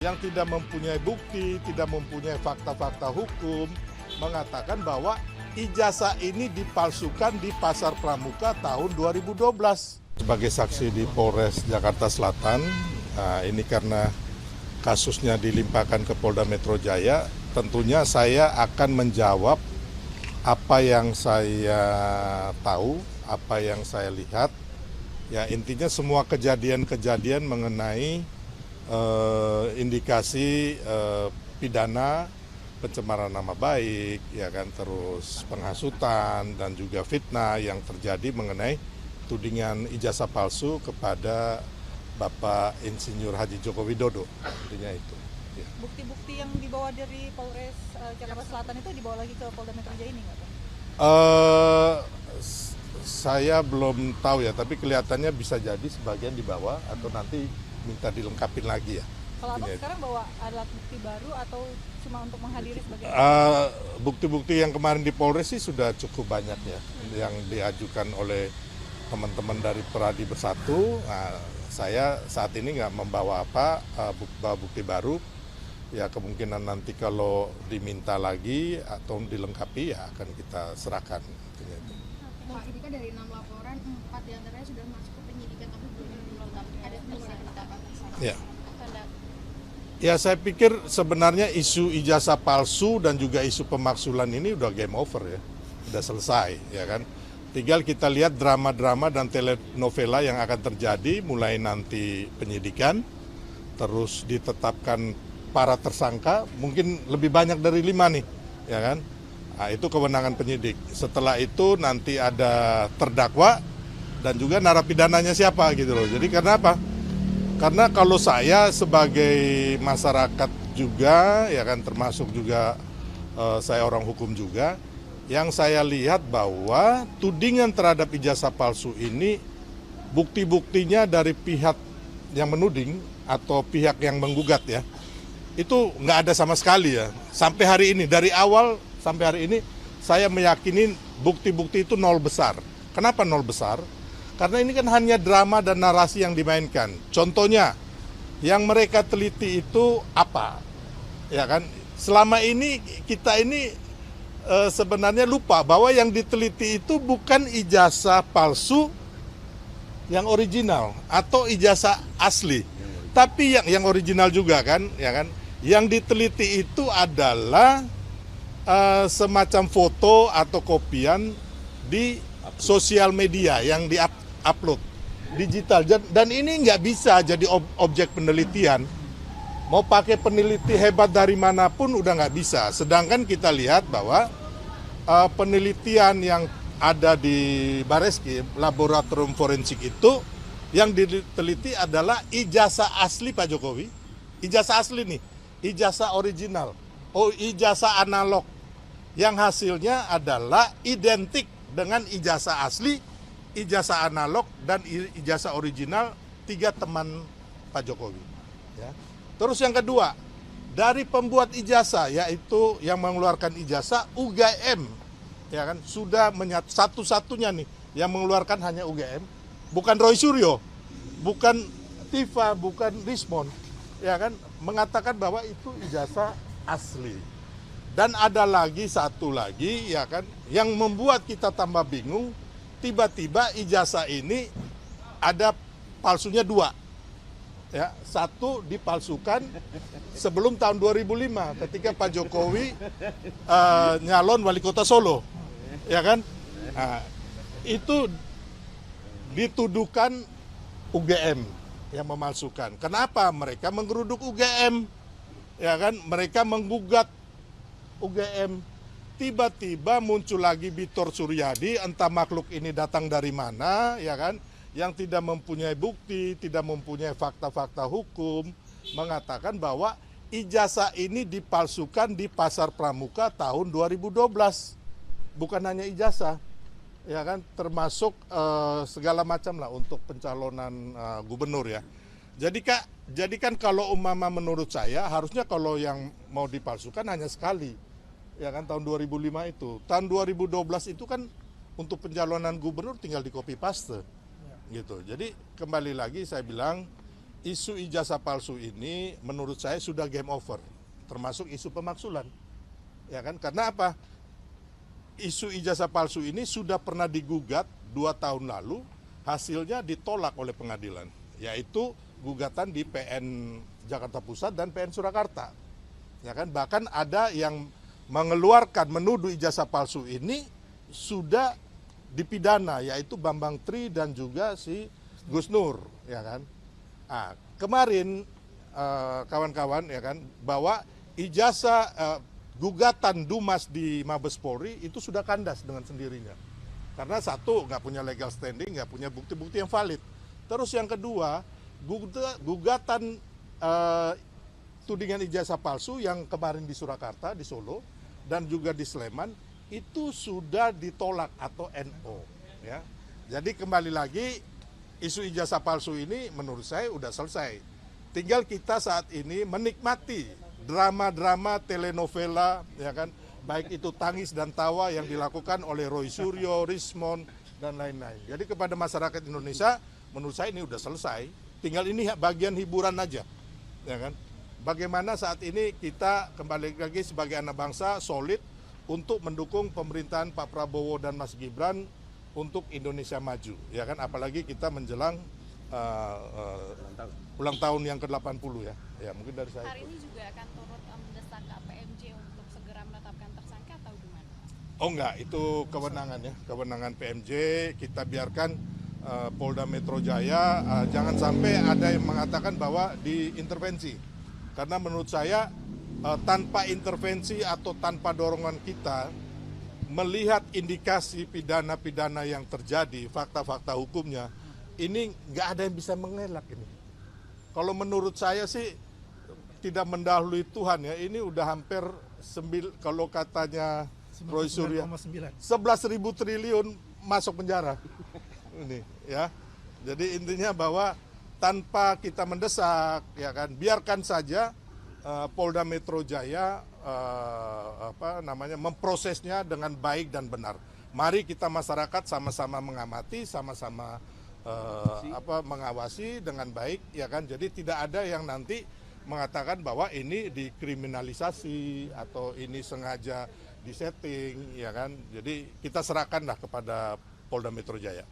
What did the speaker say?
yang tidak mempunyai bukti, tidak mempunyai fakta-fakta hukum, mengatakan bahwa ijazah ini dipalsukan di Pasar Pramuka tahun 2012. Sebagai saksi di Polres Jakarta Selatan, ini karena kasusnya dilimpahkan ke Polda Metro Jaya, tentunya saya akan menjawab apa yang saya tahu, apa yang saya lihat. Ya, intinya semua kejadian-kejadian mengenai indikasi pidana pencemaran nama baik, ya kan, terus penghasutan dan juga fitnah yang terjadi mengenai tudingan ijazah palsu kepada Bapak Insinyur Haji Joko Widodo, intinya itu. Ya. Bukti-bukti yang dibawa dari Polres Jakarta Selatan itu dibawa lagi ke Polda Metro Jaya ini nggak, Pak? Saya belum tahu ya, tapi kelihatannya bisa jadi sebagian dibawa atau nanti minta dilengkapin lagi ya. Kalau Abang sekarang bawa alat bukti baru atau cuma untuk menghadiri sebagai bukti-bukti yang kemarin di Polres sih sudah cukup banyak ya, yang diajukan oleh teman-teman dari Peradi Bersatu. Saya saat ini nggak membawa bukti baru. Ya, kemungkinan nanti kalau diminta lagi atau dilengkapi ya akan kita serahkan. Pak, ini kan dari 6 laporan, 4 diantaranya sudah masuk ke penyidikan tapi belum dilengkapi. Ada bisa ditambah? Ya. Ya, saya pikir sebenarnya isu ijazah palsu dan juga isu pemaksulan ini udah game over ya, udah selesai ya kan. Tinggal kita lihat drama-drama dan telenovela yang akan terjadi mulai nanti penyidikan, terus ditetapkan para tersangka, mungkin lebih banyak dari 5 nih, ya kan. Nah, itu kewenangan penyidik. Setelah itu nanti ada terdakwa dan juga narapidananya siapa gitu loh. Jadi karena apa? Karena kalau saya sebagai masyarakat juga, ya kan, termasuk juga saya orang hukum juga, yang saya lihat bahwa tudingan terhadap ijazah palsu ini bukti-buktinya dari pihak yang menuding atau pihak yang menggugat ya, itu nggak ada sama sekali ya. Sampai hari ini, dari awal sampai hari ini, saya meyakini bukti-bukti itu nol besar. Kenapa nol besar? Karena ini kan hanya drama dan narasi yang dimainkan. Contohnya, yang mereka teliti itu apa? Ya kan? Selama ini kita ini sebenarnya lupa bahwa yang diteliti itu bukan ijazah palsu yang original atau ijazah asli. Tapi yang original juga kan, ya kan? Yang diteliti itu adalah semacam foto atau kopian di sosial media yang di-upload digital, dan ini nggak bisa jadi objek penelitian. Mau pakai peneliti hebat dari manapun udah nggak bisa. Sedangkan kita lihat bahwa penelitian yang ada di Bareskrim, laboratorium forensik itu, yang diteliti adalah ijazah asli Pak Jokowi, ijazah asli nih, ijazah original, ijazah analog, yang hasilnya adalah identik dengan ijazah asli, ijazah analog, dan ijazah original 3 teman Pak Jokowi. Ya. Terus yang kedua, dari pembuat ijazah, yaitu yang mengeluarkan ijazah UGM, ya kan, sudah satu-satunya nih yang mengeluarkan hanya UGM, bukan Roy Suryo, bukan Tifa, bukan Rismon, ya kan, mengatakan bahwa itu ijazah asli. Dan ada lagi satu lagi, ya kan, yang membuat kita tambah bingung. Tiba-tiba ijazah ini ada palsunya 2. Ya, 1 dipalsukan sebelum tahun 2005 ketika Pak Jokowi nyalon wali kota Solo, ya kan? Nah, itu dituduhkan UGM yang memalsukan. Kenapa mereka menggeruduk UGM? Ya kan? Mereka menggugat UGM. Tiba-tiba muncul lagi Bitor Suryadi, entah makhluk ini datang dari mana, ya kan, yang tidak mempunyai bukti, tidak mempunyai fakta-fakta hukum, mengatakan bahwa ijazah ini dipalsukan di Pasar Pramuka tahun 2012. Bukan hanya ijazah, ya kan, termasuk segala macam lah untuk pencalonan gubernur ya. Jadi kan kalau umpama menurut saya, harusnya kalau yang mau dipalsukan hanya sekali. Ya kan, tahun 2005 itu. Tahun 2012 itu kan untuk pencalonan gubernur tinggal di copy paste. Gitu. Jadi kembali lagi saya bilang, isu ijazah palsu ini menurut saya sudah game over, termasuk isu pemaksulan. Ya kan? Karena apa? Isu ijazah palsu ini sudah pernah digugat 2 tahun lalu, hasilnya ditolak oleh pengadilan, yaitu gugatan di PN Jakarta Pusat dan PN Surakarta. Ya kan? Bahkan ada yang mengeluarkan menuduh ijazah palsu ini sudah dipidana, yaitu Bambang Tri dan juga si Gus Nur, ya kan? Nah, kemarin kawan-kawan ya kan bahwa ijazah gugatan Dumas di Mabes Polri itu sudah kandas dengan sendirinya. Karena satu, nggak punya legal standing, nggak punya bukti-bukti yang valid. Terus yang kedua, gugatan tudingan ijazah palsu yang kemarin di Surakarta, di Solo, dan juga di Sleman, itu sudah ditolak atau NO. Ya. Jadi kembali lagi, isu ijazah palsu ini menurut saya udah selesai. Tinggal kita saat ini menikmati drama-drama telenovela, ya kan, baik itu tangis dan tawa yang dilakukan oleh Roy Suryo, Rismond, dan lain-lain. Jadi kepada masyarakat Indonesia, menurut saya ini udah selesai. Tinggal ini bagian hiburan aja, ya kan. Bagaimana saat ini kita kembali lagi sebagai anak bangsa solid untuk mendukung pemerintahan Pak Prabowo dan Mas Gibran untuk Indonesia maju, ya kan. Apalagi kita menjelang ulang tahun yang ke-80 ya. Ya mungkin dari saya. Hari ini juga akan turut mendesak KPMJ untuk segera menetapkan tersangka atau gimana? Oh enggak, itu kewenangan ya, kewenangan PMJ. Kita biarkan Polda Metro Jaya, jangan sampai ada yang mengatakan bahwa diintervensi. Karena menurut saya tanpa intervensi atau tanpa dorongan kita, melihat indikasi pidana-pidana yang terjadi, fakta-fakta hukumnya, ini nggak ada yang bisa mengelak ini. Kalau menurut saya sih tidak mendahului Tuhan ya, ini udah hampir kalau katanya Roy Suryo 11.000 triliun masuk penjara. Ini ya. Jadi intinya bahwa tanpa kita mendesak ya kan, biarkan saja Polda Metro Jaya memprosesnya dengan baik dan benar. Mari kita masyarakat sama-sama mengamati, sama-sama mengawasi dengan baik ya kan. Jadi tidak ada yang nanti mengatakan bahwa ini dikriminalisasi atau ini sengaja disetting ya kan. Jadi kita serahkanlah kepada Polda Metro Jaya.